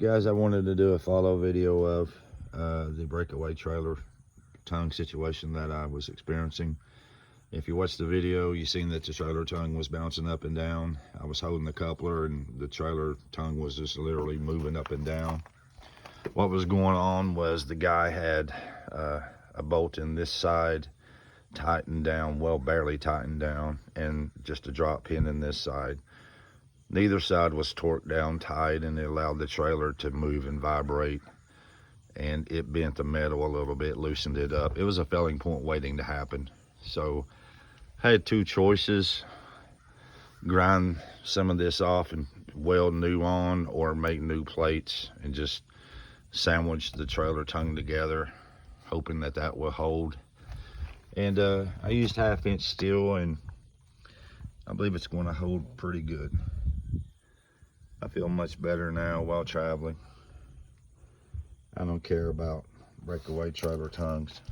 Guys, I wanted to do a follow video of the breakaway trailer tongue situation that I was experiencing. If you watched the video, you seen that the trailer tongue was bouncing up and down. I was holding the coupler and the trailer tongue was just literally moving up and down. What was going on was the guy had a bolt in this side tightened down, well, barely tightened down, and just a drop pin in this side. Neither side was torqued down tight, and it allowed the trailer to move and vibrate, and it bent the metal a little bit, loosened it up. It was a failing point waiting to happen. So I had two choices: grind some of this off and weld new on, or make new plates and just sandwich the trailer tongue together, hoping that that will hold. And I used 1/2 inch steel, and I believe it's going to hold pretty good. I feel much better now while traveling. I don't care about breakaway trailer tongues.